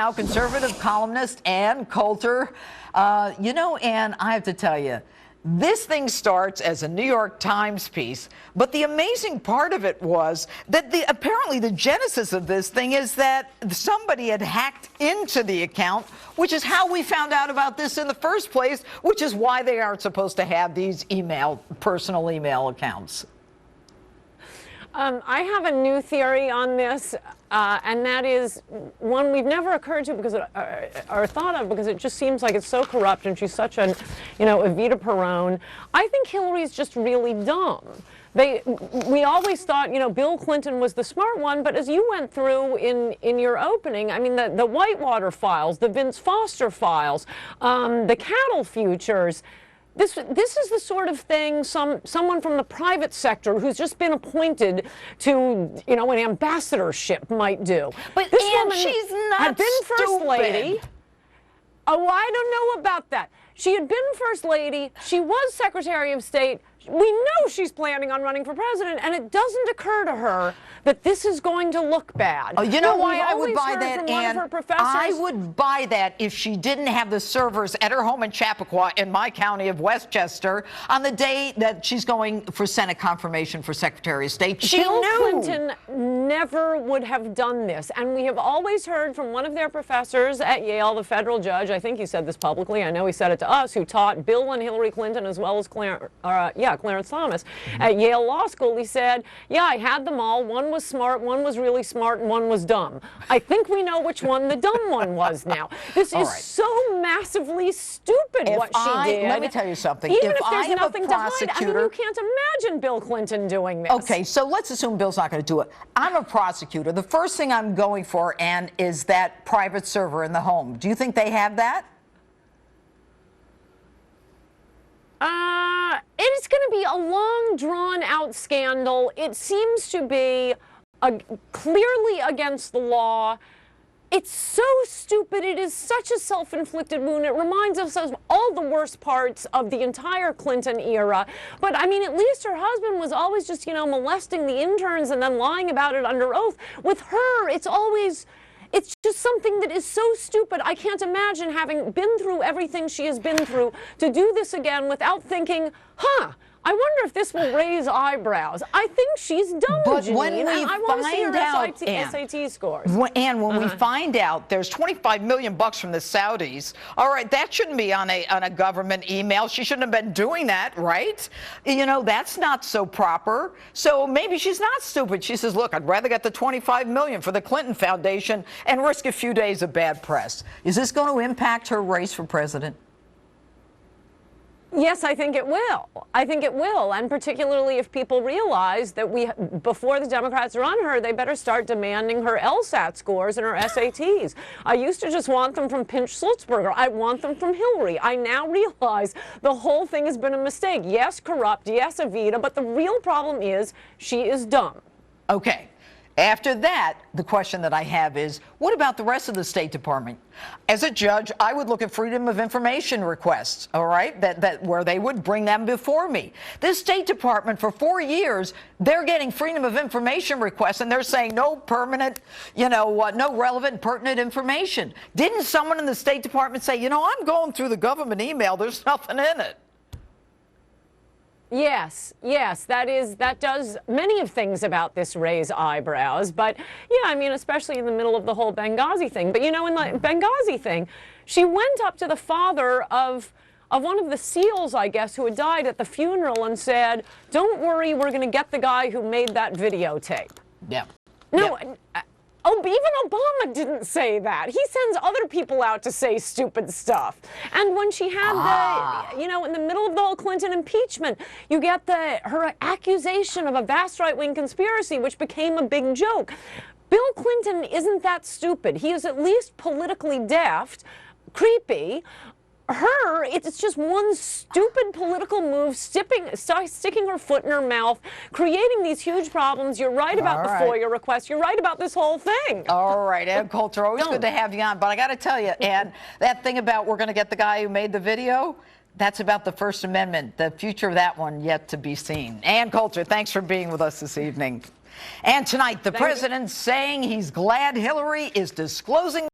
Now, conservative columnist Ann Coulter. Ann, I have to tell you, this thing starts as a New York Times piece, but the amazing part of it was that apparently the genesis of this thing is that somebody had hacked into the account, which is how we found out about this in the first place, which is why they aren't supposed to have these personal email accounts. I have a new theory on this, and that is one we've never occurred to because or thought of because it just seems like it's so corrupt and she's such an, Evita Peron. I think Hillary's just really dumb. We always thought, Bill Clinton was the smart one, but as you went through in your opening, I mean, the Whitewater files, the Vince Foster files, the cattle futures. This is the sort of thing someone from the private sector who's just been appointed to, an ambassadorship might do. But this Ann, woman she's not had been First stupid. Lady. Oh, I don't know about that. She had been First Lady. She was Secretary of State. We know she's planning on running for president, and it doesn't occur to her that this is going to look bad. Oh, you know why I would buy that, Ann? I would buy that if she didn't have the servers at her home in Chappaqua in my county of Westchester on the day that she's going for Senate confirmation for Secretary of State. She Bill knew. Clinton never would have done this, and we have always heard from one of their professors at Yale, the federal judge, I think he said this publicly, I know he said it to us, who taught Bill and Hillary Clinton as well as Clarence Thomas at Yale Law School. He said, yeah, I had them all. One was smart, one was really smart, and one was dumb. I think we know which one the dumb one was now. This is so massively stupid what she did. Let me tell you something. Even if there's nothing to hide, I mean, you can't imagine Bill Clinton doing this. Okay, so let's assume Bill's not going to do it. I'm a prosecutor. The first thing I'm going for, Ann, is that private server in the home. Do you think they have that? It's going to be a long, drawn-out scandal. It seems to be clearly against the law. It's so stupid. It is such a self-inflicted wound. It reminds us of all the worst parts of the entire Clinton era. But, I mean, at least her husband was always just, molesting the interns and then lying about it under oath. With her, it's just something that is so stupid. I can't imagine, having been through everything she has been through, to do this again without thinking, I wonder if this will raise eyebrows. I think she's dumb, but Janine, when we I want to see her out, SAT scores. When we find out there's $25 million from the Saudis, all right, that shouldn't be on a government email. She shouldn't have been doing that, right? That's not so proper. So maybe she's not stupid. She says, look, I'd rather get the $25 million for the Clinton Foundation and risk a few days of bad press. Is this going to impact her race for president? Yes, I think it will. I think it will, and particularly if people realize that before the Democrats are on her, they better start demanding her LSAT scores and her SATs. I used to just want them from Pinch Slutzberger. I want them from Hillary. I now realize the whole thing has been a mistake. Yes, corrupt. Yes, Evita. But the real problem is she is dumb. Okay. After that, the question that I have is, what about the rest of the State Department? As a judge, I would look at freedom of information requests, all right, where they would bring them before me. This State Department, for 4 years, they're getting freedom of information requests, and they're saying no permanent, no relevant, pertinent information. Didn't someone in the State Department say, I'm going through the government email, there's nothing in it? Yes, that does many of things about this raise eyebrows. But yeah, I mean, especially in the middle of the whole Benghazi thing. But in the Benghazi thing, she went up to the father of one of the SEALs, I guess, who had died at the funeral and said, "Don't worry, we're going to get the guy who made that videotape." Yeah. No. Yeah. Even Obama didn't say that. He sends other people out to say stupid stuff. And when she had in the middle of the whole Clinton impeachment, you get her accusation of a vast right-wing conspiracy, which became a big joke. Bill Clinton isn't that stupid. He is at least politically deft, creepy. It's just one stupid political move, sticking her foot in her mouth, creating these huge problems. You're right about the FOIA request. You're right about this whole thing. All right, Ann Coulter, always good to have you on. But I got to tell you, Ann, that thing about we're going to get the guy who made the video, that's about the First Amendment. The future of that one yet to be seen. Ann Coulter, thanks for being with us this evening. And tonight, the president's saying he's glad Hillary is disclosing